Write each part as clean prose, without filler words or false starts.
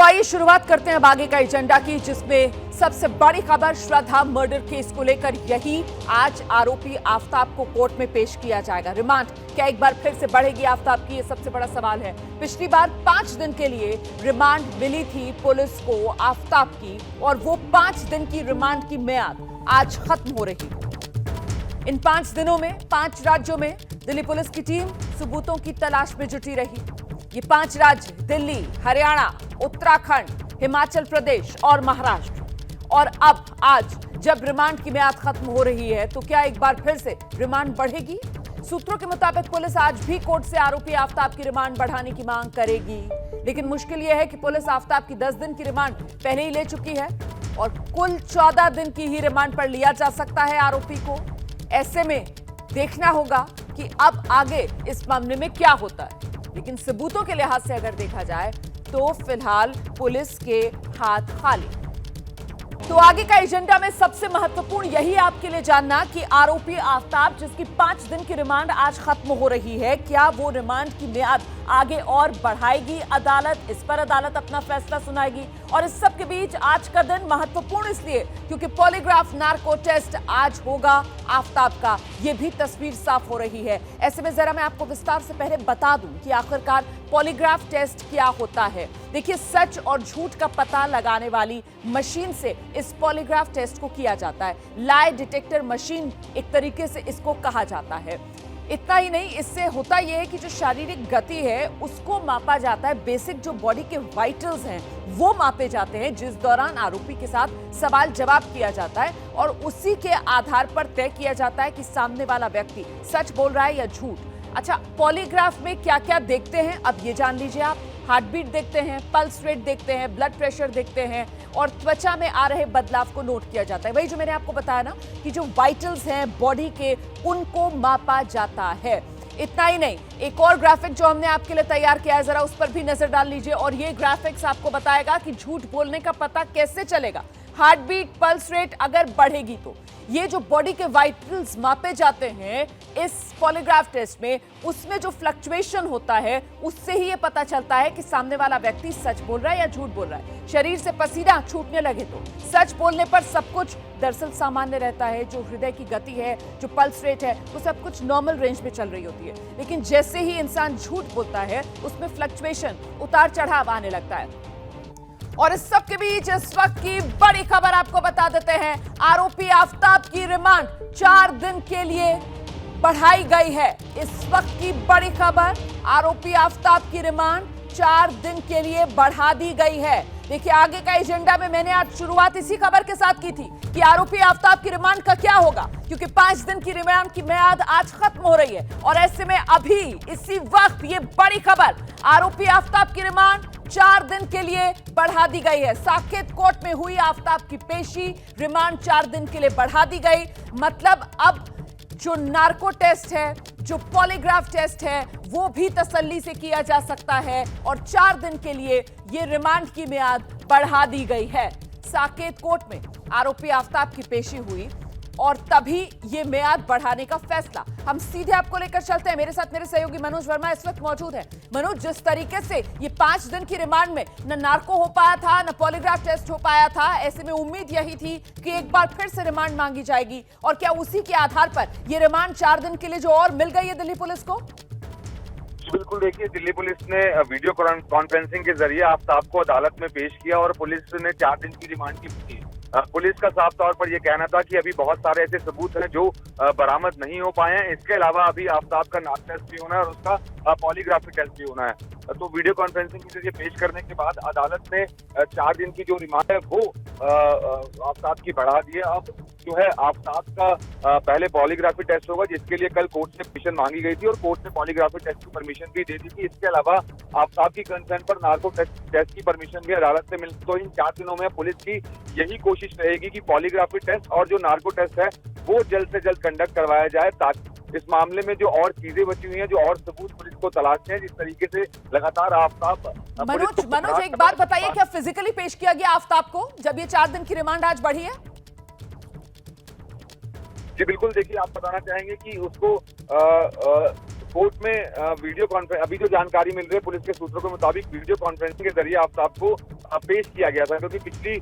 आइए शुरुआत करते हैं अब आगे का एजेंडा की, जिसमें सबसे बड़ी खबर श्रद्धा मर्डर केस को लेकर यही आज आरोपी आफ्ताब को कोर्ट में पेश किया जाएगा। रिमांड क्या एक बार फिर से बढ़ेगी आफ्ताब की, ये सबसे बड़ा सवाल है। पिछली बार 5 दिन के लिए रिमांड मिली थी पुलिस को आफ्ताब की, और वो 5 दिन की रिमांड की मियाद आज खत्म हो रही है। इन 5 दिनों में 5 राज्यों में दिल्ली पुलिस की टीम सबूतों की तलाश में जुटी रही। ये 5 राज्य दिल्ली, हरियाणा, उत्तराखंड, हिमाचल प्रदेश और महाराष्ट्र। और अब आज जब रिमांड की मियाद खत्म हो रही है, तो क्या एक बार फिर से रिमांड बढ़ेगी? सूत्रों के मुताबिक पुलिस आज भी कोर्ट से आरोपी आफ्ताब की रिमांड बढ़ाने की मांग करेगी, लेकिन मुश्किल यह है कि पुलिस आफ्ताब की 10 दिन की रिमांड पहले ही ले चुकी है और कुल 14 दिन की ही रिमांड पर लिया जा सकता है आरोपी को। ऐसे में देखना होगा कि अब आगे इस मामले में क्या होता है, लेकिन सबूतों के लिहाज से अगर देखा जाए तो फिलहाल पुलिस के हाथ खाली। तो आगे का एजेंडा में सबसे महत्वपूर्ण यही आपके लिए जानना कि आरोपी आफ्ताब, जिसकी 5 दिन की रिमांड आज खत्म हो रही है, क्या वो रिमांड की मियाद आगे और बढ़ाएगी अदालत? इस पर अदालत अपना फैसला सुनाएगी। और इस सब के बीच आज का दिन महत्वपूर्ण इसलिए क्योंकि पॉलीग्राफ नार्को टेस्ट आज होगा आफ्ताब का, ये भी तस्वीर साफ हो रही है। ऐसे में जरा मैं आपको विस्तार से पहले बता दूं कि आखिरकार पॉलीग्राफ टेस्ट क्या होता है। देखिए, सच और झूठ का पता लगाने वाली मशीन से इस पॉलीग्राफ टेस्ट को किया जाता है। लाई डिटेक्टर मशीन एक तरीके से इसको कहा जाता है। इतना ही नहीं, इससे होता यह है कि जो शारीरिक गति है उसको मापा जाता है। बेसिक जो बॉडी के वाइटल्स हैं वो मापे जाते हैं, जिस दौरान आरोपी के साथ सवाल जवाब किया जाता है, और उसी के आधार पर तय किया जाता है कि सामने वाला व्यक्ति सच बोल रहा है या झूठ। अच्छा, पॉलीग्राफ में क्या क्या देखते हैं अब ये जान लीजिए आप। हार्ट बीट देखते हैं, पल्स रेट देखते हैं, ब्लड प्रेशर देखते हैं, और त्वचा में आ रहे बदलाव को नोट किया जाता है। वही जो मैंने आपको बताया ना कि जो वाइटल्स हैं बॉडी के, उनको मापा जाता है। इतना ही नहीं, एक और ग्राफिक जो हमने आपके लिए तैयार किया है, जरा उस पर भी नजर डाल लीजिए। और ये ग्राफिक्स आपको बताएगा कि झूठ बोलने का पता कैसे चलेगा। हार्ट बीट, पल्स रेट अगर बढ़ेगी तो ये जो बॉडी के वाइटल्स मापे जाते हैं इस पॉलीग्राफ टेस्ट में, उसमें जो फ्लक्चुएशन होता है उससे ही ये पता चलता है कि सामने वाला व्यक्ति सच बोल रहा है या झूठ बोल रहा है। शरीर से पसीना छूटने लगे तो सच बोलने पर सब कुछ दरअसल सामान्य रहता है। जो हृदय की गति है, जो पल्स रेट है, वो सब कुछ नॉर्मल रेंज में चल रही होती है। लेकिन जैसे ही इंसान झूठ बोलता है उसमें फ्लक्चुएशन, उतार चढ़ाव आने लगता है। और इस सब के बीच इस वक्त की बड़ी खबर आपको बता देते हैं। आरोपी आफ्ताब की रिमांड 4 दिन के लिए बढ़ाई गई है। इस वक्त की बड़ी खबर, आरोपी आफ्ताब की रिमांड 4 दिन के लिए बढ़ा दी गई है। देखिए, आगे का एजेंडा में मैंने आज शुरुआत इसी खबर के साथ की थी कि आरोपी आफ्ताब की रिमांड का क्या होगा, क्योंकि 5 दिन की रिमांड की मियाद आज खत्म हो रही है। और ऐसे में अभी इसी वक्त ये बड़ी खबर, आरोपी आफ्ताब की रिमांड 4 दिन के लिए बढ़ा दी गई है। साकेत कोर्ट में हुई आफ्ताब की पेशी, रिमांड 4 दिन के लिए बढ़ा दी गई। मतलब अब जो नार्को टेस्ट है, जो पॉलीग्राफ टेस्ट है, वो भी तसल्ली से किया जा सकता है। और 4 दिन के लिए ये रिमांड की मियाद बढ़ा दी गई है। साकेत कोर्ट में आरोपी आफ्ताब की पेशी हुई और तभी ये मियाद बढ़ाने का फैसला। हम सीधे आपको लेकर चलते हैं। मेरे साथ मेरे सहयोगी मनोज वर्मा इस वक्त मौजूद है। मनोज, जिस तरीके से ये 5 दिन की रिमांड में न नार्को हो पाया था, न पॉलीग्राफ टेस्ट हो पाया था, ऐसे में उम्मीद यही थी कि एक बार फिर से रिमांड मांगी जाएगी। और क्या उसी के आधार पर ये रिमांड 4 दिन के लिए जो और मिल गई है दिल्ली पुलिस को? बिल्कुल, देखिए, दिल्ली पुलिस ने वीडियो कॉन्फ्रेंसिंग के जरिए आफ्ताब को अदालत में पेश किया और पुलिस ने 4 दिन की रिमांड की थी। पुलिस का साफ तौर पर यह कहना था कि अभी बहुत सारे ऐसे सबूत हैं जो बरामद नहीं हो पाए हैं। इसके अलावा अभी आफ्ताब का नाक टेस्ट भी होना है और उसका पॉलीग्राफी टेस्ट भी होना है। तो वीडियो कॉन्फ्रेंसिंग के जरिए पेश करने के बाद अदालत ने 4 दिन की जो रिमांड है वो आफ्ताब की बढ़ा दी है। अब जो है आफ्ताब का पहले पॉलीग्राफी टेस्ट होगा, जिसके लिए कल कोर्ट से परमिशन मांगी गई थी और कोर्ट ने पॉलीग्राफी टेस्ट की परमिशन भी दे दी थी। इसके अलावा आफ्ताब की कंसर्न पर नार्को टेस्ट की परमिशन भी अदालत से मिल। तो इन 4 दिनों में पुलिस की यही कोशिश रहेगी कि पॉलीग्राफी टेस्ट और जो नार्को टेस्ट है वो जल्द से जल्द कंडक्ट करवाया जाए, ताकि इस मामले में जो और चीजें बची हुई हैं, जो और सबूत पुलिस को तलाशते हैं, जिस तरीके से लगातार आफ्ताब। मनोज, एक बात बताइए, क्या फिजिकली पेश किया गया आफ्ताब को जब ये 4 दिन की रिमांड आज बढ़ी है? जी बिल्कुल, देखिए, आप बताना चाहेंगे कि उसको कोर्ट में वीडियो कॉन्फ्रेंस, अभी जो जानकारी मिल रही है पुलिस के सूत्रों के मुताबिक, वीडियो कॉन्फ्रेंसिंग के जरिए आफ्ताब को पेश किया गया था, क्योंकि पिछली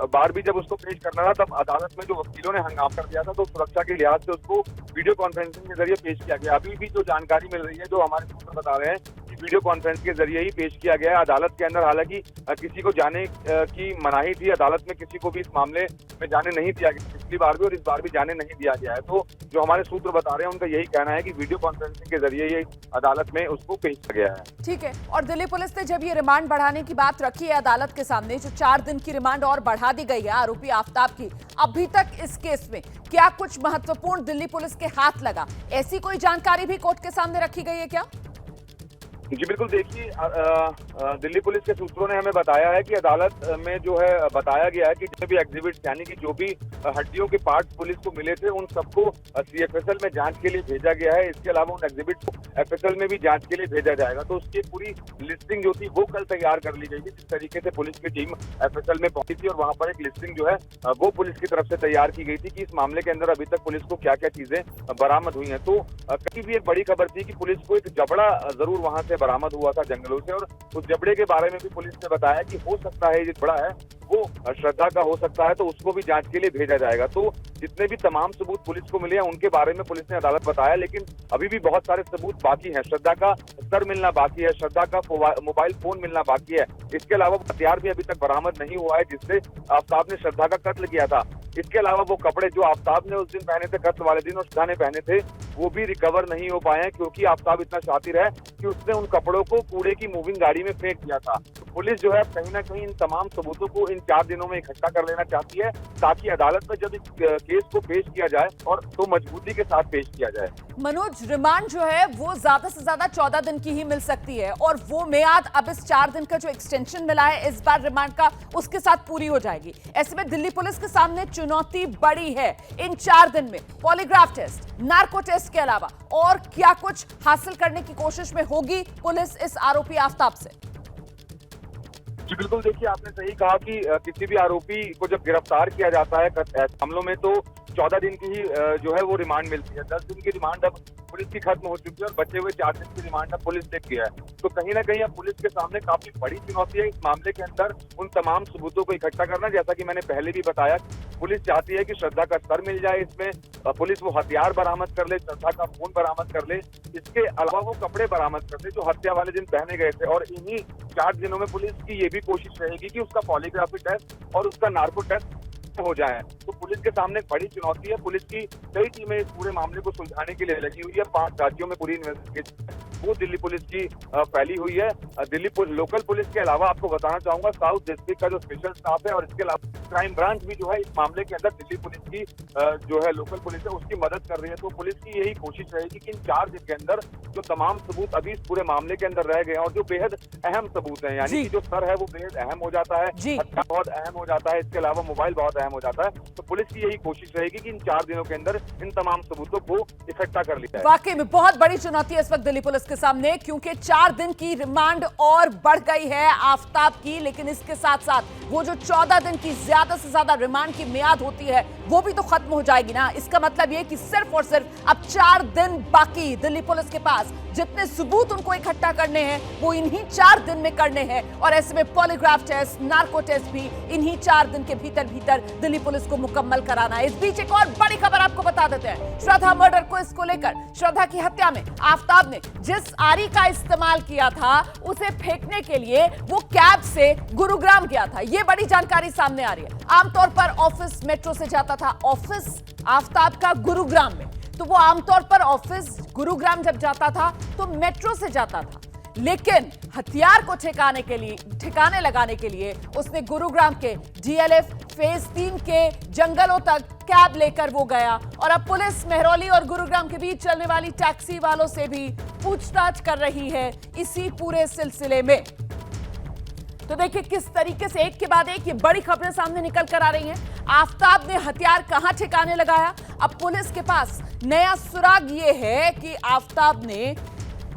बार भी जब उसको पेश करना था तब अदालत में जो वकीलों ने हंगामा कर दिया था, तो सुरक्षा के लिहाज से उसको वीडियो कॉन्फ्रेंसिंग के जरिए पेश किया गया। अभी भी जो जानकारी मिल रही है, जो हमारे सूत्र बता रहे हैं कि वीडियो कॉन्फ्रेंस के जरिए ही पेश किया गया है अदालत के अंदर। हालांकि किसी को जाने की मनाही थी, अदालत में किसी को भी इस मामले में जाने नहीं दिया गया, पिछली बार भी और इस बार भी जाने नहीं दिया गया है। तो जो हमारे सूत्र बता रहे हैं उनका यही कहना है कि वीडियो कॉन्फ्रेंसिंग के जरिए ये अदालत में उसको पेश किया गया है। ठीक है। और दिल्ली पुलिस ने जब ये रिमांड बढ़ाने की बात रखी है अदालत के सामने, जो 4 दिन की रिमांड और बढ़ा दी गई है आरोपी आफ्ताब की, अभी तक इस केस में क्या कुछ महत्वपूर्ण दिल्ली पुलिस के हाथ लगा, ऐसी कोई जानकारी भी कोर्ट के सामने रखी गई है क्या? जी बिल्कुल, देखिए दिल्ली पुलिस के सूत्रों ने हमें बताया है कि अदालत में जो है बताया गया है कि जितने भी एग्जिबिट्स यानी कि जो भी हड्डियों के पार्ट्स पुलिस को मिले थे उन सबको सीएफएसएल में जांच के लिए भेजा गया है। इसके अलावा उन एग्जिबिट्स को एफएसएल में भी जांच के लिए भेजा जाएगा। तो उसकी पूरी लिस्टिंग जो थी वो कल तैयार कर ली गई थी। जिस तरीके से पुलिस की टीम एफएसएल में पहुंची थी और वहां पर एक लिस्टिंग जो है वो पुलिस की तरफ से तैयार की गई थी कि इस मामले के अंदर अभी तक पुलिस को क्या क्या चीजें बरामद हुई है। तो कहीं भी एक बड़ी खबर थी कि पुलिस को एक जबड़ा जरूर वहां से बरामद हुआ था जंगलों से, और उस जबड़े के बारे में भी पुलिस ने बताया कि हो सकता है ये जबड़ा है वो श्रद्धा का हो सकता है, तो उसको भी जांच के लिए भेजा जाएगा। तो जितने भी तमाम सबूत पुलिस को मिले हैं उनके बारे में पुलिस ने अदालत बताया, लेकिन अभी भी बहुत सारे सबूत बाकी हैं। श्रद्धा का सर मिलना बाकी है, श्रद्धा का मोबाइल फोन मिलना बाकी है। इसके अलावा हथियार भी अभी तक बरामद नहीं हुआ है जिससे आफ्ताब ने श्रद्धा का कत्ल किया था। इसके अलावा वो कपड़े जो आफ्ताब ने उस दिन पहने थे, कत्ल वाले दिन, और श्रद्धा ने पहने थे, वो भी रिकवर नहीं हो पाए हैं, क्योंकि आफ्ताब इतना शातिर है कि उसने उन कपड़ों को कूड़े की मूविंग गाड़ी में फेंक दिया था। तो पुलिस जो है कहीं ना कहीं इन तमाम सबूतों को इन 4 दिनों में इकट्ठा कर लेना चाहती है, ताकि अदालत में जब इस केस को पेश किया जाए और तो मजबूती के साथ पेश किया जाए। मनोज, रिमांड जो है वो ज्यादा से ज्यादा 14 दिन की ही मिल सकती है, और वो मियाद अब इस 4 दिन का जो एक्सटेंशन मिला है इस बार रिमांड का, उसके साथ पूरी हो जाएगी। ऐसे में दिल्ली पुलिस के सामने चुनौती बड़ी है। इन 4 दिन में पॉलीग्राफ टेस्ट, नार्को टेस्ट के अलावा और क्या कुछ हासिल करने की कोशिश में होगी पुलिस इस आरोपी आफ्ताब से? जी बिल्कुल, देखिए आपने सही कहा कि किसी भी आरोपी को जब गिरफ्तार किया जाता है मामलों में तो 14 दिन की ही जो है वो रिमांड मिलती है। 10 दिन की रिमांड अब पुलिस की खत्म हो चुकी है और बचे हुए 4 दिन की रिमांड अब पुलिस लेती है। तो कहीं ना कहीं अब पुलिस के सामने काफी बड़ी चुनौती है इस मामले के अंदर उन तमाम सबूतों को इकट्ठा करना। जैसा कि मैंने पहले भी बताया, पुलिस चाहती है कि श्रद्धा का सर मिल जाए, इसमें पुलिस वो हथियार बरामद कर ले, श्रद्धा का फोन बरामद कर ले, इसके अलावा वो कपड़े बरामद कर ले जो हत्या वाले दिन पहने गए थे। और इन्हीं 4 दिनों में पुलिस की ये भी कोशिश रहेगी कि उसका पॉलीग्राफी टेस्ट और उसका नार्को टेस्ट हो जाए। तो पुलिस के सामने एक बड़ी चुनौती है। पुलिस की कई टीमें इस पूरे मामले को सुलझाने के लिए लगी हुई है। 5 राज्यों में पूरी इन्वेस्टिगेशन वो दिल्ली पुलिस की फैली हुई है। दिल्ली लोकल पुलिस के अलावा आपको बताना चाहूंगा साउथ डिस्ट्रिक्ट का जो स्पेशल स्टाफ है और इसके अलावा क्राइम ब्रांच भी जो है इस मामले के अंदर दिल्ली पुलिस की जो है लोकल पुलिस है उसकी मदद कर रही है। तो पुलिस की यही कोशिश रहेगी कि इन 4 दिन के अंदर जो तमाम सबूत अभी इस पूरे मामले के अंदर रह गए हैं और जो बेहद अहम सबूत हैं, यानी कि जो सर है वो बेहद अहम हो जाता है, हत्या बहुत अहम हो जाता है, इसके अलावा मोबाइल बहुत अहम हो जाता है। तो पुलिस की यही कोशिश रहेगी कि इन 4 दिनों के अंदर इन तमाम सबूतों को इकट्ठा कर लिया जाए। वाकई में बहुत बड़ी चुनौती है इस वक्त दिल्ली पुलिस के सामने, क्योंकि 4 दिन की रिमांड और बढ़ गई है आफ्ताब की, लेकिन इसके साथ साथ वो जो 14 दिन की ज्यादा से ज्यादा रिमांड की मियाद होती है वो भी तो खत्म हो जाएगी ना। इसका मतलब ये कि सिर्फ और सिर्फ अब 4 दिन बाकी दिल्ली पुलिस के पास। जितने सबूत उनको इकट्ठा करने हैं वो इन्हीं 4 दिन में करने हैं, और ऐसे में पॉलीग्राफ टेस्ट, नार्को टेस्ट भी इन्हीं 4 दिन के भीतर भीतर दिल्ली पुलिस को मुकम्मल कराना है। इस बीच एक और बड़ी खबर आपको बता देते हैं। श्रद्धा मर्डर को इसको लेकर, श्रद्धा की हत्या में आफ्ताब ने जिस आरी का इस्तेमाल किया था उसे फेंकने के लिए वो कैब से गुरुग्राम गया था। ये बड़ी जानकारी सामने आ रही है। आमतौर पर ऑफिस मेट्रो से जाता था, ऑफिस आफ्ताब का गुरुग्राम में, तो वो आमतौर पर ऑफिस गुरुग्राम जब जाता था तो मेट्रो से जाता था, लेकिन हथियार को ठिकाने लगाने के लिए उसने गुरुग्राम के डीएलएफ फेज 3 के जंगलों तक कैब लेकर वो गया। और अब पुलिस मेहरौली और गुरुग्राम के बीच चलने वाली टैक्सी वालों से भी पूछताछ कर रही है इसी पूरे सिलसिले में। तो देखिए किस तरीके से एक के बाद एक ये बड़ी खबरें सामने निकल कर आ रही हैं। आफ्ताब ने हथियार कहां ठिकाने लगाया, अब पुलिस के पास नया सुराग ये है कि आफ्ताब ने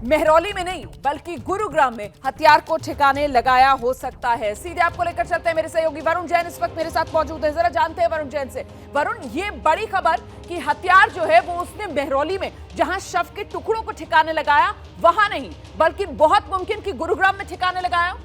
मेहरौली में नहीं बल्कि गुरुग्राम में हथियार को ठिकाने लगाया हो सकता है। सीधे आपको लेकर चलते हैं, मेरे सहयोगी वरुण जैन इस वक्त मेरे साथ मौजूद है। जरा जानते हैं वरुण जैन से। वरुण, ये बड़ी खबर कि हथियार जो है वो उसने मेहरौली में जहां शव के टुकड़ों को ठिकाने लगाया वहां नहीं, बल्कि बहुत मुमकिन कि गुरुग्राम में ठिकाने लगाया।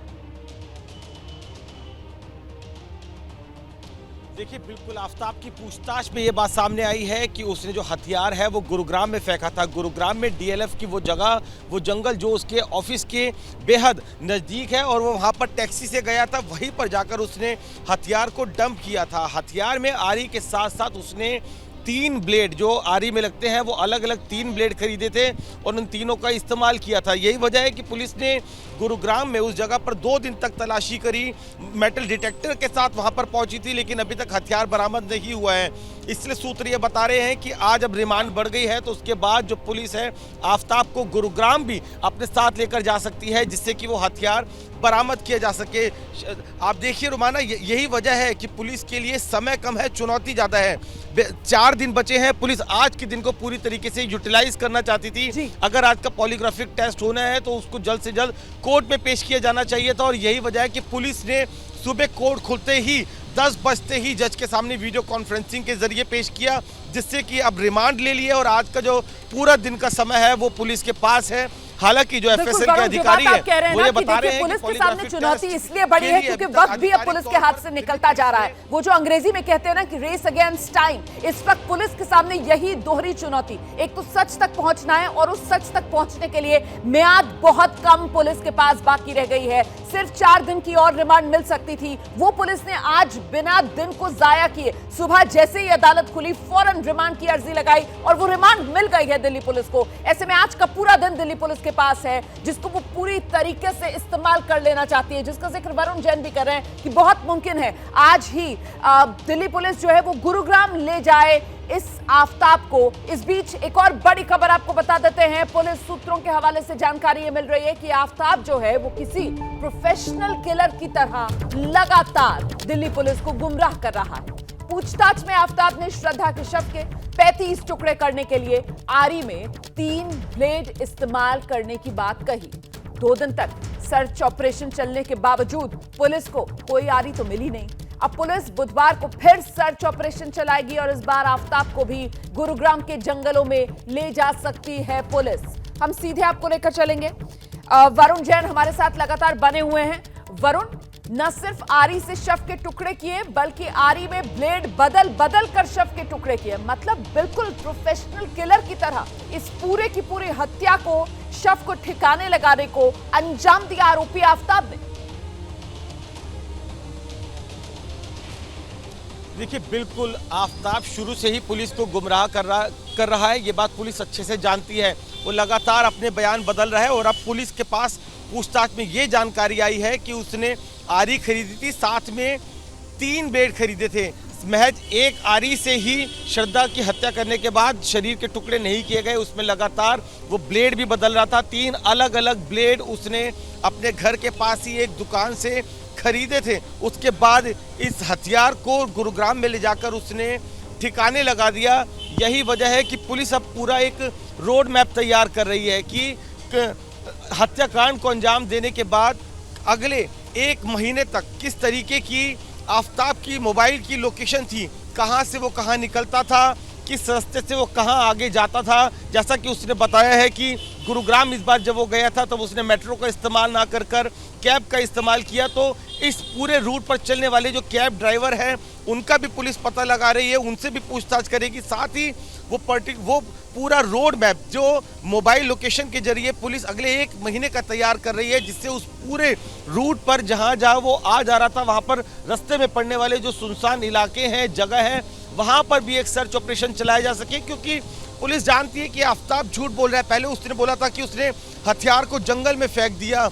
देखिए, बिल्कुल आफताब की पूछताछ में ये बात सामने आई है कि उसने जो हथियार है वो गुरुग्राम में फेंका था। गुरुग्राम में डीएलएफ की वो जगह, वो जंगल जो उसके ऑफिस के बेहद नज़दीक है और वो वहाँ पर टैक्सी से गया था, वहीं पर जाकर उसने हथियार को डंप किया था। हथियार में आरी के साथ साथ उसने 3 ब्लेड जो आरी में लगते हैं वो अलग अलग 3 ब्लेड खरीदे थे और उन तीनों का इस्तेमाल किया था। यही वजह है कि पुलिस ने गुरुग्राम में उस जगह पर 2 दिन तक तलाशी करी, मेटल डिटेक्टर के साथ वहां पर पहुंची थी, लेकिन अभी तक हथियार बरामद नहीं हुआ है। इसलिए सूत्र ये बता रहे हैं कि आज अब रिमांड बढ़ गई है तो उसके बाद जो पुलिस है आफताब को गुरुग्राम भी अपने साथ लेकर जा सकती है, जिससे कि वो हथियार बरामद किए जा सके। आप देखिए रुमाना, यही वजह है कि पुलिस के लिए समय कम है, चुनौती ज़्यादा है। 4 दिन बचे हैं, पुलिस आज के दिन को पूरी तरीके से यूटिलाइज करना चाहती थी। अगर आज का पॉलीग्राफिक टेस्ट होना है तो उसको जल्द से जल्द कोर्ट में पेश किया जाना चाहिए था और यही वजह है कि पुलिस ने सुबह कोर्ट खुलते ही 10 बजते ही जज के सामने वीडियो कॉन्फ्रेंसिंग के जरिए पेश किया, जिससे कि अब रिमांड ले लिए और आज का जो पूरा दिन का समय है वो पुलिस के पास है। हालांकि जो एफएसएल के अधिकारी हैं वो ये बता रहे हैं कि पुलिस के सामने चुनौती इसलिए बड़ी है क्योंकि वक्त भी अब पुलिस के हाथ से निकलता जा रहा है। वो जो अंग्रेजी में कहते हैं ना कि रेस अगेंस्ट टाइम, इस वक्त पुलिस के सामने यही दोहरी चुनौती, एक तो सच तक पहुंचना है और उस सच तक पहुंचने के लिए म्याद बहुत कम पुलिस के पास बाकी रह गई है। सिर्फ 4 दिन की और रिमांड मिल सकती थी, वो पुलिस ने आज बिना दिन को जाया किए सुबह जैसे ही अदालत खुली फौरन रिमांड की अर्जी लगाई और वो रिमांड मिल गई है दिल्ली पुलिस को। ऐसे में आज का पूरा दिन दिल्ली पुलिस के पास है जिसको वो पूरी तरीके से इस्तेमाल कर लेना चाहती है, जिसका जिक्र वरुण जैन भी कर रहे हैं कि बहुत मुमकिन है आज ही दिल्ली पुलिस जो है वो गुरुग्राम ले जाए इस आफताब को। इस बीच एक और बड़ी खबर आपको बता देते हैं, पुलिस सूत्रों के हवाले से जानकारी ये मिल रही है कि आफताब जो है वो किसी प्रोफेशनल किलर की तरह लगातार दिल्ली पुलिस को गुमराह कर रहा है। पूछताछ में आफताब ने श्रद्धा के शव के 35 टुकड़े करने के लिए आरी में 3 ब्लेड इस्तेमाल करने की बात कही। 2 दिन तक सर्च ऑपरेशन चलने के बावजूद पुलिस को कोई आरी तो मिली नहीं। अब पुलिस बुधवार को फिर सर्च ऑपरेशन चलाएगी और इस बार आफताब को भी गुरुग्राम के जंगलों में ले जा सकती है पुलिस। हम सीधे आपको लेकर चलेंगे, वरुण जैन हमारे साथ लगातार बने हुए हैं। वरुण, न सिर्फ आरी से शव के टुकड़े किए बल्कि आरी में ब्लेड बदल बदल कर शव के टुकड़े किए, मतलब बिल्कुल प्रोफेशनल किलर की तरह इस पूरे की पूरी हत्या को, शव को ठिकाने लगाने को अंजाम दिया आरोपी आफताब ने। देखिए, बिल्कुल आफताब शुरू से ही पुलिस को गुमराह कर रहा है, ये बात पुलिस अच्छे से जानती है। वो लगातार अपने बयान बदल रहा है और अब पुलिस के पास पूछताछ में ये जानकारी आई है कि उसने आरी खरीदी थी, साथ में 3 ब्लेड खरीदे थे। महज एक आरी से ही श्रद्धा की हत्या करने के बाद शरीर के टुकड़े नहीं किए गए, उसमें लगातार वो ब्लेड भी बदल रहा था। 3 अलग अलग ब्लेड उसने अपने घर के पास ही एक दुकान से खरीदे थे। उसके बाद इस हथियार को गुरुग्राम में ले जाकर उसने ठिकाने लगा दिया। यही वजह है कि पुलिस अब पूरा एक रोड मैप तैयार कर रही है कि हत्याकांड को अंजाम देने के बाद अगले 1 महीने तक किस तरीके की आफताब की मोबाइल की लोकेशन थी, कहां से वो कहां निकलता था, किस रास्ते से वो कहां आगे जाता था। जैसा कि उसने बताया है कि गुरुग्राम इस बार जब वो गया था तब उसने मेट्रो का इस्तेमाल ना कर कैब का इस्तेमाल किया, तो इस पूरे रूट पर चलने वाले जो कैब ड्राइवर हैं उनका भी पुलिस पता लगा रही है, उनसे भी पूछताछ करेगी। साथ ही वो पूरा रोड मैप जो मोबाइल लोकेशन के जरिए पुलिस अगले 1 महीने का तैयार कर रही है, जिससे उस पूरे रूट पर जहां वो आ जा रहा था वहां पर रास्ते में पड़ने वाले जो सुनसान इलाके हैं, जगह है, वहां पर भी एक सर्च ऑपरेशन चलाया जा सके। क्योंकि पुलिस जानती है कि आफताब झूठ बोल रहा है। पहले उसने बोला था कि उसने हथियार को जंगल में फेंक दिया,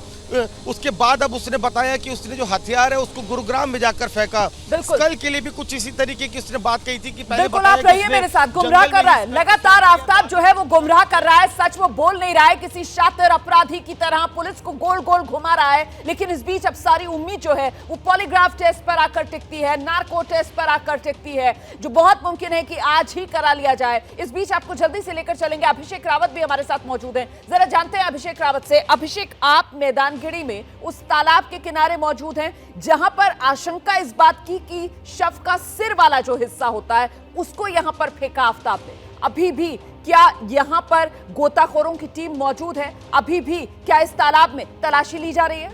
उसके बाद अब उसने बताया कि उसने जो हथियार है उसको गुरुग्राम में जाकर फेंका। कल के लिए भी कुछ इसी तरीके की उसने बात कही थी कि पहले बिल्कुल आप रहिए मेरे साथ, गुमराह कर रहा है लगातार आफताब जो है वो गुमराह कर रहा है, सच वो बोल नहीं रहा है, किसी शातिर अपराधी की तरह पुलिस को गोल गोल घुमा रहा है। लेकिन इस बीच अब सारी उम्मीद जो है वो पॉलीग्राफ टेस्ट पर आकर टिकती है, नार्को टेस्ट पर आकर टिकती है, जो बहुत मुमकिन है कि आज ही करा लिया जाए। इस बीच आपको जल्दी से लेकर चलेंगे, अभिषेक रावत भी हमारे साथ मौजूद हैं, जरा जानते हैं अभिषेक रावत से। अभिषेक, आप मैदानगढ़ी में उस तालाब के किनारे मौजूद हैं जहां पर आशंका इस बात की कि शव का सिर वाला जो हिस्सा होता है उसको यहां पर फेंका आफताब ने। अभी भी क्या यहां पर गोताखोरों की टीम मौजूद है? अभी भी क्या इस तालाब में तलाशी ली जा रही है?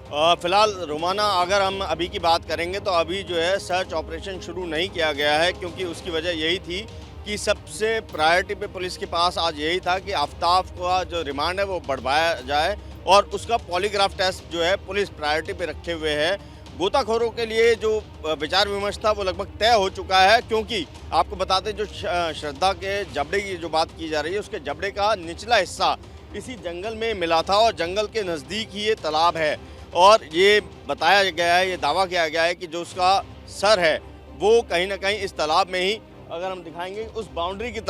फिलहाल रोमाना अगर हम अभी की बात करेंगे तो अभी जो है सर्च ऑपरेशन शुरू नहीं किया गया है, क्योंकि उसकी वजह यही थी कि सबसे प्रायोरिटी पे पुलिस के पास आज यही था कि आफ्ताब का जो रिमांड है वो बढ़वाया जाए और उसका पॉलीग्राफ टेस्ट जो है पुलिस प्रायोरिटी पे रखे हुए है। गोताखोरों के लिए जो विचार विमर्श था वो लगभग तय हो चुका है, क्योंकि आपको बताते जो श्रद्धा के जबड़े की जो बात की जा रही है उसके जबड़े का निचला हिस्सा इसी जंगल में मिला था और जंगल के नज़दीक ही ये तालाब है और ये बताया गया है, ये दावा किया गया है कि जो उसका सर है वो कहीं ना कहीं इस तालाब में ही, अगर हम दिखाएंगे उस बाउंड्री की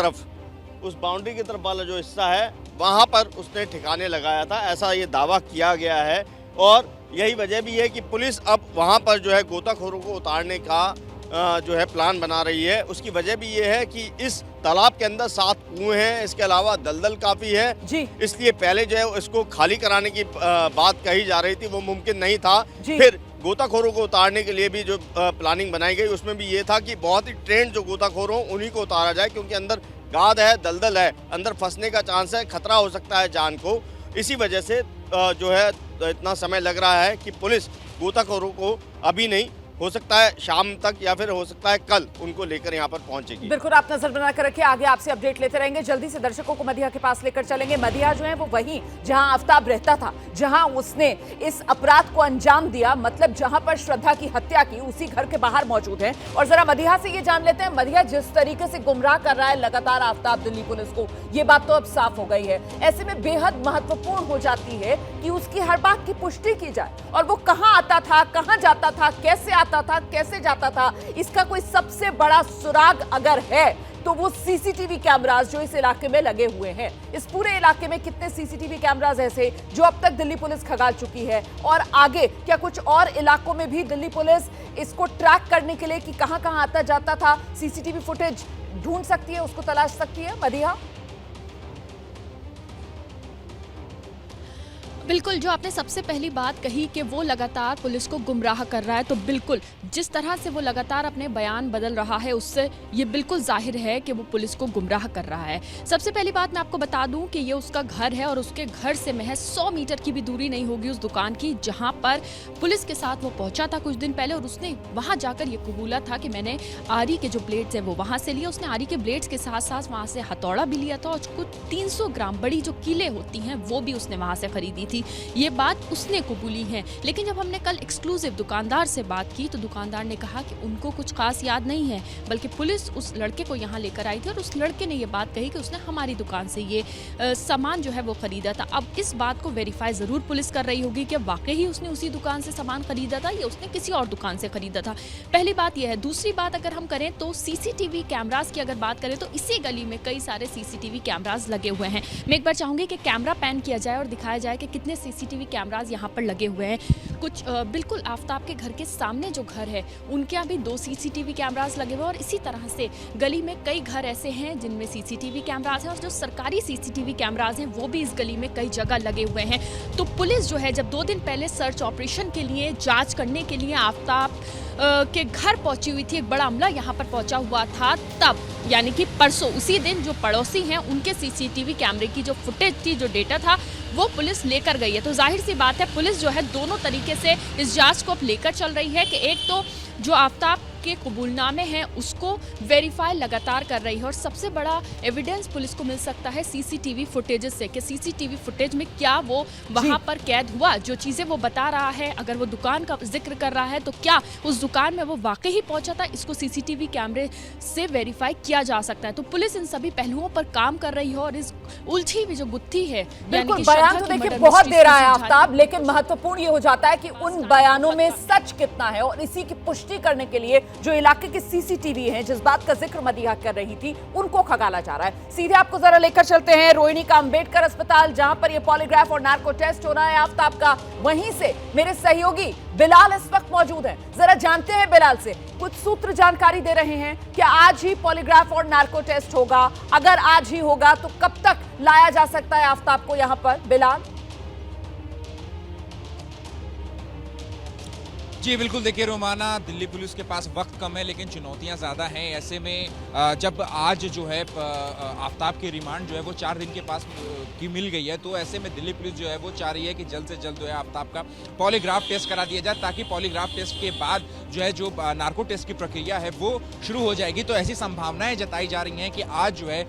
तरफ वाला जो हिस्सा है वहाँ पर उसने ठिकाने लगाया था, ऐसा ये दावा किया गया है। और यही वजह भी है कि पुलिस अब वहाँ पर जो है गोताखोरों को उतारने का जो है प्लान बना रही है। उसकी वजह भी ये है कि इस तालाब के अंदर 7 कुएं हैं, इसके अलावा दलदल काफ़ी है जी। इसलिए पहले जो है इसको खाली कराने की बात कही जा रही थी, वो मुमकिन नहीं था। फिर गोताखोरों को उतारने के लिए भी जो प्लानिंग बनाई गई उसमें भी ये था कि बहुत ही ट्रेंड जो गोताखोर हों उन्हीं को उतारा जाए, क्योंकि अंदर गाद है, दलदल है, अंदर फंसने का चांस है, खतरा हो सकता है जान को। इसी वजह से जो है इतना समय लग रहा है कि पुलिस गोताखोरों को अभी नहीं, हो सकता है शाम तक या फिर हो सकता है कल उनको लेकर यहाँ पर पहुंचेगी। बिल्कुल, आप नजर बनाकर रखिए, आगे आपसे अपडेट लेते रहेंगे। जल्दी से दर्शकों को मदिहा के पास लेकर चलेंगे। मदिहा जो है वो वहीं जहां आफ्ताब रहता था, जहां उसने इस अपराध को अंजाम दिया, मतलब जहां पर श्रद्धा की हत्या की, उसी घर के बाहर मौजूद है। और जरा मदिहा से ये जान लेते हैं, मदिहा जिस तरीके से गुमराह कर रहा है लगातार आफ्ताब दिल्ली पुलिस को, ये बात तो अब साफ हो गई है। ऐसे में बेहद महत्वपूर्ण हो जाती है कि उसकी हर बात की पुष्टि की जाए, और वो कहां आता था, कहां जाता था, कैसे आता था, कैसे जाता था, इसका कोई सबसे बड़ा सुराग अगर है तो वो सीसीटीवी कैमरास जो इस इलाके में लगे हुए हैं। इस पूरे इलाके में कितने सीसीटीवी कैमरास ऐसे जो अब तक दिल्ली पुलिस खंगाल चुकी है, और आगे क्या कुछ और इलाकों में भी दिल्ली पुलिस इसको ट्रैक करने के लिए कि कहां कहां आता जाता था सीसीटीवी फुटेज ढूंढ सकती है, उसको तलाश सकती है मदिहा? बिल्कुल, जो आपने सबसे पहली बात कही कि वो लगातार पुलिस को गुमराह कर रहा है, तो बिल्कुल जिस तरह से वो लगातार अपने बयान बदल रहा है उससे ये बिल्कुल जाहिर है कि वो पुलिस को गुमराह कर रहा है। सबसे पहली बात मैं आपको बता दूं कि ये उसका घर है और उसके घर से महज 100 मीटर की भी दूरी नहीं होगी उस दुकान की जहां पर पुलिस के साथ वो पहुंचा था कुछ दिन पहले, और उसने वहां जाकर ये कबूला था कि मैंने आरी के जो ब्लेड्स है वो वहां से लिए। उसने आरी के ब्लेड्स के साथ साथ वहां से हथौड़ा भी लिया था और कुछ 300 ग्राम बड़ी जो कीलें होती हैं वो भी उसने वहां से खरीदी थी। ये बात उसने कबूली है। लेकिन जब हमने कल एक्सक्लूसिव दुकानदार से बात की तो दुकानदार ने कहा कि उनको कुछ खास याद नहीं है, बल्कि पुलिस उस लड़के को यहाँ लेकर आई थी और उस लड़के ने ये बात कही कि उसने हमारी दुकान से ये सामान जो है वो खरीदा था। अब इस बात को वेरीफाई जरूर पुलिस कर रही होगी कि वाकई ही उसने उसी दुकान से सामान खरीदा था या उसने किसी और दुकान से खरीदा था। पहली बात यह है। दूसरी बात अगर हम करें तो सीसीटीवी कैमरास की अगर बात करें तो इसी गली में कई सारे सीसीटीवी कैमरास लगे हुए हैं। मैं एक बार चाहूंगी कि कैमरा पैन किया जाए और दिखाया जाए कि कितने सीसीटीवी कैमरास यहाँ पर लगे हुए हैं। कुछ बिल्कुल आफ्ताब के घर के सामने जो घर है उनके यहाँ भी 2 सीसीटीवी कैमरास लगे हुए हैं और इसी तरह से गली में कई घर ऐसे हैं जिनमें सीसीटीवी कैमरास हैं और जो सरकारी सीसीटीवी कैमरास हैं वो भी इस गली में कई जगह लगे हुए हैं। तो पुलिस जो है जब 2 दिन पहले सर्च ऑपरेशन के लिए जांच करने के लिए आफ्ताब के घर पहुंची हुई थी, एक बड़ा अमला यहाँ पर पहुंचा हुआ था, तब यानी कि परसों उसी दिन जो पड़ोसी हैं उनके सीसीटीवी कैमरे की जो फुटेज थी, जो डेटा था वो पुलिस लेकर गई है। तो जाहिर सी बात है पुलिस जो है दोनों तरीके से इस जांच को अब लेकर चल रही है कि एक तो जो आफ्ताब के कबूलनामे हैं उसको वेरीफाई लगातार कर रही है और सबसे बड़ा एविडेंस पुलिस को मिल सकता है सीसीटीवी फुटेजेस से कि सीसीटीवी फुटेज में क्या वो वहां पर कैद हुआ, जो चीज़ें वो बता रहा है, अगर वो दुकान का जिक्र कर रहा है तो क्या उस दुकान में वो वाकई ही पहुंचा था, इसको सीसीटीवी कैमरे से वेरीफाई किया जा सकता है। तो पुलिस इन सभी पहलुओं पर काम कर रही है और इस उलझी हुई जो गुत्थी है, बिल्कुल बयान तो देखिए बहुत दे रहा है आफ्ताब, लेकिन महत्वपूर्ण ये हो जाता है कि उन बयानों में सच कितना है और इसी की पुष्टि करने के लिए जो इलाके के सीसीटीवी हैं, जिस बात का जिक्र मदिहा कर रही थी, उनको खगाला जा रहा है। सीधे आपको जरा लेकर चलते हैं रोहिणी का अंबेडकर अस्पताल, जहां पर ये पॉलीग्राफ और नार्को टेस्ट हो रहा है आफ्ताब का। वहीं से मेरे सहयोगी बिलाल इस वक्त मौजूद हैं। जरा जानते हैं बिलाल से, कुछ सूत्र जानकारी दे रहे हैं कि आज ही पॉलीग्राफ और नार्को टेस्ट होगा, अगर आज ही होगा तो कब तक लाया जा सकता है आफ्ताब को यहां पर? बिलाल जी बिल्कुल, देखिए रोमाना, दिल्ली पुलिस के पास वक्त कम है लेकिन चुनौतियां ज़्यादा हैं। ऐसे में जब आज जो है आफ्ताब की रिमांड जो है वो 4 दिन के पास की मिल गई है, तो ऐसे में दिल्ली पुलिस जो है वो चाह रही है कि जल्द से जल्द जो है आफ्ताब का पॉलीग्राफ टेस्ट करा दिया जाए, ताकि पॉलीग्राफ टेस्ट के बाद जो है जो नार्को टेस्ट की प्रक्रिया है वो शुरू हो जाएगी। तो ऐसी संभावनाएं जताई जा रही हैं कि आज जो है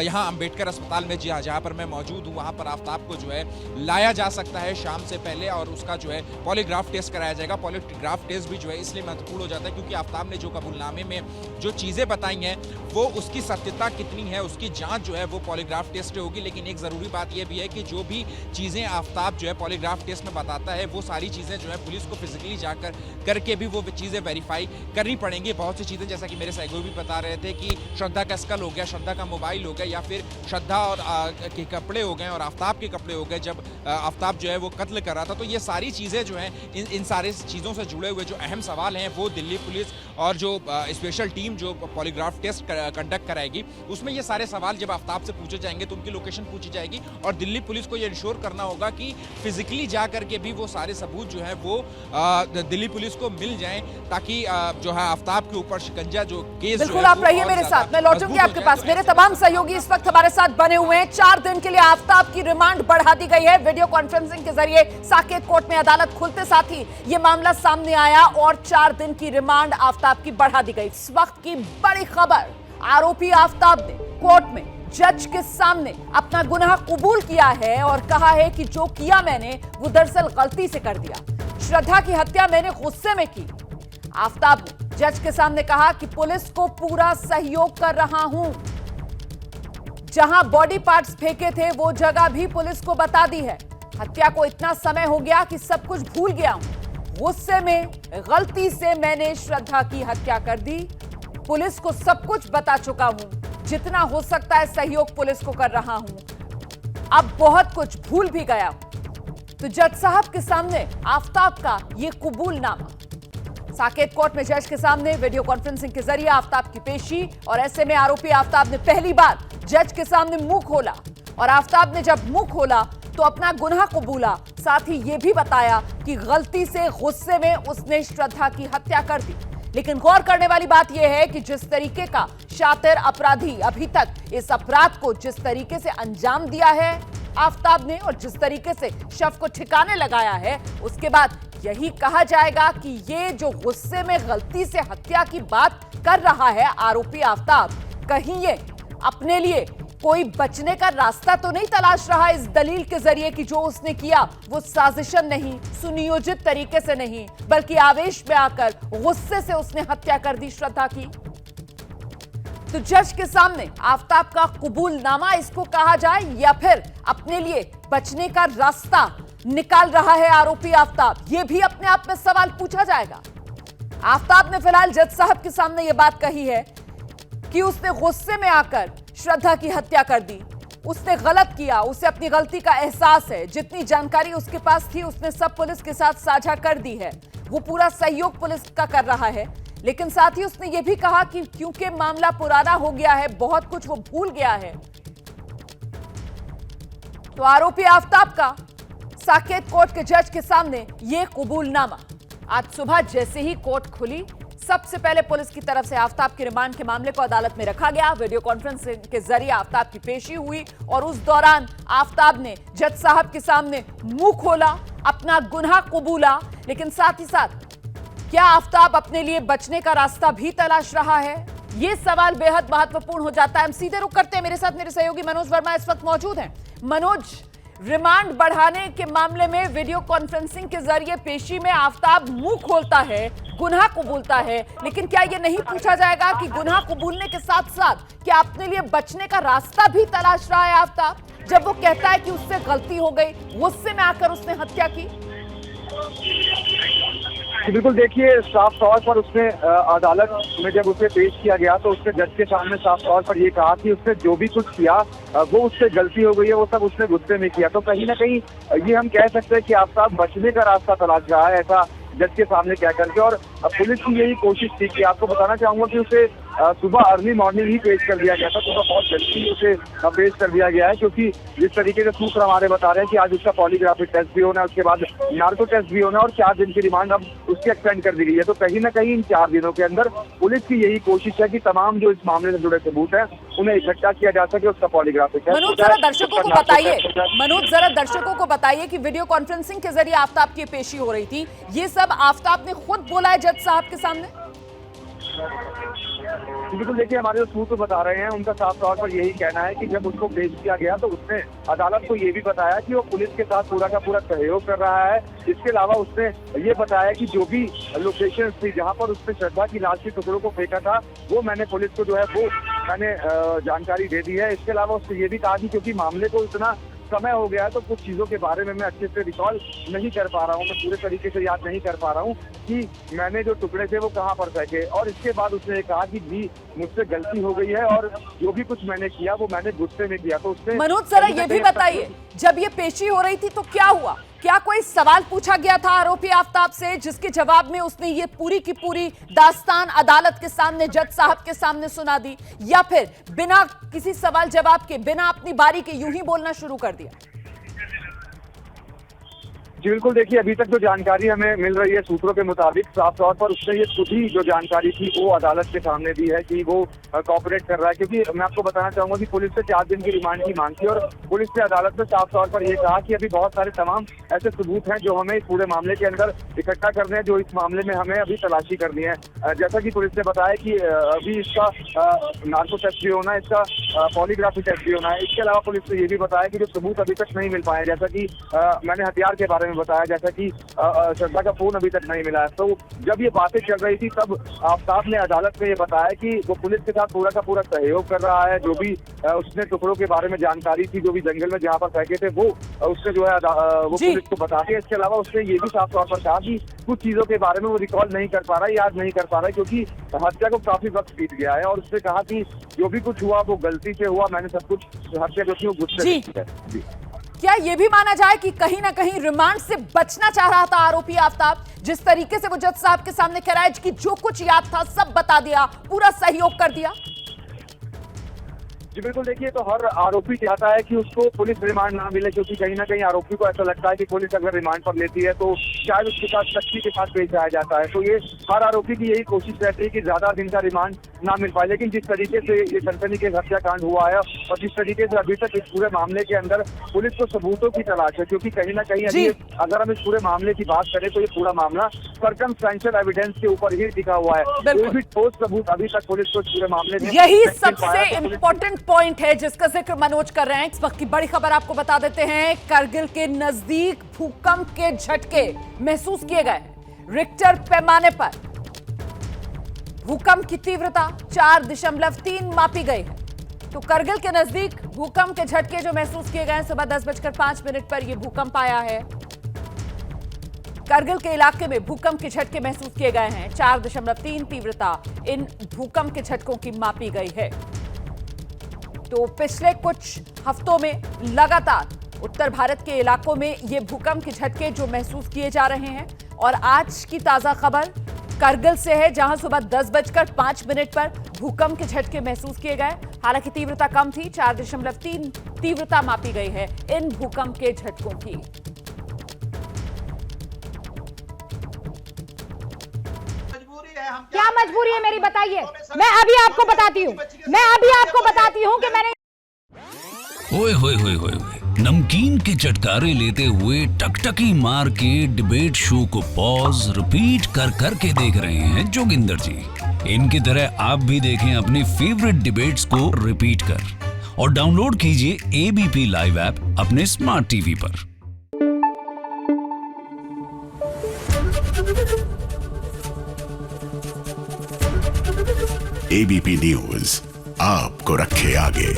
यहाँ अम्बेडकर अस्पताल में जहाँ पर मैं मौजूद हूँ वहाँ पर आफ्ताब को जो है लाया जा सकता है शाम से पहले, और उसका जो है पॉलीग्राफ टेस्ट कराया जाएगा। पॉलीग्राफ टेस्ट भी जो है इसलिए महत्वपूर्ण हो जाता है क्योंकि आफ्ताब ने जो कबूलनामे में जो चीज़ें बताई हैं वो उसकी सत्यता कितनी है उसकी जांच जो है वो पॉलीग्राफ टेस्ट होगी। लेकिन एक ज़रूरी बात यह भी है कि जो भी चीज़ें आफ्ताब जो है पॉलीग्राफ टेस्ट में बताता है वो सारी चीज़ें जो है पुलिस को फिजिकली जाकर करके भी वो चीज़ें वेरीफाई करनी पड़ेंगी। बहुत सी चीज़ें, जैसा कि मेरे सहयोगी भी बता रहे थे कि श्रद्धा का स्कल हो गया, श्रद्धा का मोबाइल हो गया, या फिर श्रद्धा और के कपड़े हो गए और आफ्ताब के कपड़े हो गए जब आफ्ताब जो है वो कत्ल कर रहा था। तो ये सारी चीज़ें जो हैं इन सारी चीज़ों से जुड़े हुए जो अहम सवाल हैं वो दिल्ली पुलिस और जो स्पेशल टीम जो पॉलीग्राफ टेस्ट कंडक्ट कराएगी उसमें ये सारे सवाल जब आफ्ताब से पूछे जाएंगे तो उनकी लोकेशन पूछी जाएगी, और दिल्ली पुलिस को ये इंश्योर करना होगा कि फिजिकली जा करके भी वो सारे सबूत जो है वो दिल्ली पुलिस को मिल जाएं, ताकि जो है आफ्ताब के ऊपर शिकंजा जो केस बिल्कुल आप रहिए मेरे साथ, मैं लौटूंगी आपके पास। मेरे तमाम सहयोगी इस वक्त हमारे साथ बने हुए हैं। 4 दिन के लिए आफ्ताब की रिमांड बढ़ा दी गई है। वीडियो कॉन्फ्रेंसिंग के जरिए साकेत कोर्ट में अदालत खुलते साथ ही ये मामला सामने आया और 4 दिन की रिमांड आफ्ताब की बढ़ा दी गई। इस वक्त की बड़ी खबर, आरोपी आफ्ताब ने कोर्ट में जज के सामने अपना गुनाह कबूल किया है और कहा है कि जो किया मैंने वो दरअसल गलती से कर दिया। श्रद्धा की हत्या मैंने गुस्से में की। आफ्ताब ने जज के सामने कहा कि पुलिस को पूरा सहयोग कर रहा हूं। जहां बॉडी पार्ट्स फेंके थे वो जगह भी पुलिस को बता दी है। हत्या को इतना समय हो गया कि सब कुछ भूल गया हूं। गुस्से में गलती से मैंने श्रद्धा की हत्या कर दी। पुलिस को सब कुछ बता चुका हूं। जितना हो सकता है सहयोग पुलिस को कर रहा हूं। अब बहुत कुछ भूल भी गया हूं। तो जज साहब के सामने आफ्ताब का ये कबूलनामा। साकेत कोर्ट में जज के सामने वीडियो कॉन्फ्रेंसिंग के जरिए आफ्ताब की पेशी, और ऐसे में आरोपी आफ्ताब ने पहली बार जज के सामने मुंह खोला, और आफ्ताब ने जब मुंह खोला तो अपना गुनाह कबूला, साथ ही यह भी बताया कि गलती से गुस्से में उसने श्रद्धा की हत्या कर दी। लेकिन गौर करने वाली बात यह है कि जिस तरीके का शातिर अपराधी अभी तक इस अपराध को जिस तरीके से अंजाम दिया है आफ्ताब ने, और जिस तरीके से शव को ठिकाने लगाया है, उसके बाद यही कहा जाएगा कि ये जो गुस्से में गलती से हत्या की बात कर रहा है आरोपी आफ्ताब, कहीं ये अपने लिए कोई बचने का रास्ता तो नहीं तलाश रहा इस दलील के जरिए कि जो उसने किया वो साजिशन नहीं, सुनियोजित तरीके से नहीं, बल्कि आवेश में आकर गुस्से से उसने हत्या कर दी श्रद्धा की। तो जज के सामने आफ्ताब का कबूलनामा इसको कहा जाए, या फिर अपने लिए बचने का रास्ता निकाल रहा है आरोपी आफ्ताब, यह भी अपने आप में सवाल पूछा जाएगा। आफ्ताब ने फिलहाल जज साहब के सामने यह बात कही है कि उसने गुस्से में आकर श्रद्धा की हत्या कर दी। उसने गलत किया, उसे अपनी गलती का एहसास है। जितनी जानकारी उसके पास थी उसने सब पुलिस के साथ साझा कर दी है। वो पूरा सहयोग पुलिस का कर रहा है। लेकिन साथ ही उसने यह भी कहा कि क्योंकि मामला पुराना हो गया है, बहुत कुछ वो भूल गया है। तो आरोपी आफ्ताब का साकेत कोर्ट के जज के सामने यह कबूलनामा। आज सुबह जैसे ही कोर्ट खुली, सबसे पहले पुलिस की तरफ से आफ्ताब की रिमांड के मामले को अदालत में रखा गया। वीडियो कॉन्फ्रेंसिंग के जरिए आफ्ताब की पेशी हुई और उस दौरान आफ्ताब ने जज साहब के सामने मुंह खोला, अपना गुनाह कबूला। लेकिन साथ ही साथ क्या आफ्ताब अपने लिए बचने का रास्ता भी तलाश रहा है, यह सवाल बेहद महत्वपूर्ण हो जाता है। हम सीधे रुख करते हैं, मेरे साथ मेरे सहयोगी मनोज वर्मा इस वक्त मौजूद हैं। मनोज, रिमांड बढ़ाने के मामले में वीडियो कॉन्फ्रेंसिंग के जरिए पेशी में आफ्ताब मुंह खोलता है, गुनाह कबूलता है, लेकिन क्या यह नहीं पूछा जाएगा कि गुनाह कबूलने के साथ साथ क्या अपने लिए बचने का रास्ता भी तलाश रहा है आफ्ताब, जब वो कहता है कि उससे गलती हो गई, गुस्से में आकर उसने हत्या की? बिल्कुल, देखिए साफ तौर पर उसने अदालत में जब उसे पेश किया गया तो उसने जज के सामने साफ तौर पर ये कहा कि उसने जो भी कुछ किया वो उससे गलती हो गई है, वो सब उसने गुस्से में किया। तो कहीं ना कहीं ये हम कह सकते हैं कि आफ्ताब बचने का रास्ता तलाश रहा है, ऐसा जज के सामने कह करके। और पुलिस की यही कोशिश थी कि आपको बताना चाहूंगा कि उसे सुबह अर्ली मॉर्निंग ही पेश कर दिया गया था। सुबह बहुत जल्दी उसे पेश कर दिया गया है, क्योंकि जिस तरीके से सूत्र हमारे बता रहे हैं कि आज उसका पॉलीग्राफी टेस्ट भी होना है, उसके बाद नार्को टेस्ट भी होना है और 4 दिन की रिमांड अब उसकी एक्सटेंड कर दी गई है। तो कहीं ना कहीं इन 4 दिनों के अंदर पुलिस की यही कोशिश है कि तमाम जो इस मामले से जुड़े सबूत हैं उन्हें इकट्ठा किया जा सके, उसका पॉलीग्राफी टेस्ट। मनोज जरा दर्शकों को बताइए, मनोज जरा दर्शकों को बताइए कि वीडियो कॉन्फ्रेंसिंग के जरिए आफ्ताब की पेशी हो रही थी, ये सब आफ्ताब ने खुद बोला है जज साहब के सामने? बिल्कुल, देखिए हमारे जो सूत्र बता रहे हैं उनका साफ तौर पर यही कहना है कि जब उसको पेश किया गया तो उसने अदालत को ये भी बताया कि वो पुलिस के साथ पूरा का पूरा सहयोग कर रहा है। इसके अलावा उसने ये बताया कि जो भी लोकेशन थी जहां पर उसने श्रद्धा की लाश के टुकड़ों को फेंका था वो मैंने पुलिस को जो है वो मैंने जानकारी दे दी है। इसके अलावा उसने ये भी कहा कि क्योंकि मामले को इतना समय हो गया है तो कुछ चीजों के बारे में मैं अच्छे से रिकॉल नहीं कर पा रहा हूँ, मैं पूरे तरीके से याद नहीं कर पा रहा हूँ कि मैंने जो टुकड़े थे वो कहाँ पर फेंके। और इसके बाद उसने कहा कि जी मुझसे गलती हो गई है और जो भी कुछ मैंने किया वो मैंने गुस्से में किया। तो उसने मनोज जरा ये भी बताइए, जब ये पेशी हो रही थी तो क्या हुआ? क्या कोई सवाल पूछा गया था आरोपी आफ्ताब से जिसके जवाब में उसने ये पूरी की पूरी दास्तान अदालत के सामने जज साहब के सामने सुना दी, या फिर बिना किसी सवाल जवाब के, बिना अपनी बारी के यूं ही बोलना शुरू कर दिया? जी बिल्कुल, देखिए अभी तक जो जानकारी हमें मिल रही है सूत्रों के मुताबिक साफ तौर पर उसने ये खुद ही जो जानकारी थी वो अदालत के सामने दी है कि वो कोऑपरेट कर रहा है। क्योंकि मैं आपको बताना चाहूंगा कि पुलिस से 4 दिन की रिमांड की मांग की और पुलिस ने अदालत में साफ तौर पर यह कहा कि अभी बहुत सारे तमाम ऐसे सबूत हैं जो हमें इस पूरे मामले के अंदर इकट्ठा करने हैं, जो इस मामले में हमें अभी तलाशी करनी है। जैसा कि पुलिस ने बताया कि अभी इसका नार्को टेस्ट भी होना है, इसका पॉलीग्राफी टेस्ट भी होना है। इसके अलावा पुलिस ने यह भी बताया कि जो सबूत अभी तक नहीं मिल पाए, जैसा कि मैंने हथियार के बारे में बताया, जैसा कि श्रद्धा का फोन अभी तक नहीं मिला है। तो जब ये बातें चल रही थी तब आफ्ताब ने अदालत में ये बताया कि वो पुलिस के साथ पूरा का पूरा सहयोग कर रहा है, जो भी उसने टुकड़ों के बारे में जानकारी थी, जो भी जंगल में जहाँ पर फेंके थे वो उसने जो है वो पुलिस को बता दिया। इसके अलावा उसने ये भी साफ तौर पर कहा कि कुछ चीजों के बारे में वो रिकॉल नहीं कर पा रहा है, याद नहीं कर पा रहा है, क्योंकि हत्या को काफी वक्त बीत गया है। और उसने कहा कि जो भी कुछ हुआ वो गलती से हुआ, मैंने सब कुछ हत्या जो थी वो गुस्से से की है। क्या ये भी माना जाए कि कहीं ना कहीं रिमांड से बचना चाह रहा था आरोपी आफ्ताब? जिस तरीके से वो जज साहब के सामने कह रहा है कि जो कुछ याद था सब बता दिया, पूरा सहयोग कर दिया। जी बिल्कुल, देखिए तो हर आरोपी चाहता है कि उसको पुलिस रिमांड ना मिले, क्योंकि कहीं ना कहीं आरोपी को ऐसा लगता है कि पुलिस अगर रिमांड पर लेती है तो शायद उसके साथ सख्ती के साथ पेश आया जाता है। तो ये हर आरोपी की यही कोशिश रहती है कि ज्यादा दिन का रिमांड ना मिल पाए। लेकिन जिस तरीके से ये सनसनी के हत्याकांड हुआ है और जिस तरीके से अभी तक इस पूरे मामले के अंदर पुलिस को सबूतों की तलाश है, क्योंकि कहीं ना कहीं अभी अगर हम इस पूरे मामले की बात करें तो ये पूरा मामला सर्कमस्टेंशियल एविडेंस के ऊपर ही टिका हुआ है। कोई भी ठोस सबूत अभी तक पुलिस को इस पूरे मामले में यही सबसे इम्पोर्टेंट पॉइंट है जिसका जिक्र मनोज कर रहे हैं। इस वक्त की बड़ी खबर आपको बता देते हैं, करगिल के नजदीक भूकंप के झटके महसूस किए गए। रिक्टर पैमाने पर भूकंप की तीव्रता 4.3 मापी गई है। तो करगिल के नजदीक भूकंप के झटके जो महसूस किए गए, सुबह 10:05 पर यह भूकंप आया है। करगिल के इलाके में भूकंप के झटके महसूस किए गए हैं। 4.3 तीव्रता इन भूकंप के झटकों की मापी गई है। तो पिछले कुछ हफ्तों में लगातार उत्तर भारत के इलाकों में ये भूकंप के झटके जो महसूस किए जा रहे हैं। और आज की ताजा खबर करगिल से है, जहां सुबह 10:05 पर भूकंप के झटके महसूस किए गए। हालांकि तीव्रता कम थी, 4.3 तीव्रता मापी गई है इन भूकंप के झटकों की। क्या मजबूरी है मेरी, बताइए। मैं अभी आपको बताती हूँ कि मैंने ओए होए होए होए नमकीन के चटकारे लेते हुए टकटकी मार के डिबेट शो को पॉज रिपीट कर करके देख रहे हैं जोगिंदर जी। इनकी तरह आप भी देखें अपने फेवरेट डिबेट्स को रिपीट कर और डाउनलोड कीजिए एबीपी लाइव ऐप अपने स्मार्ट टीवी पर। एबीपी न्यूज आपको रखे आगे।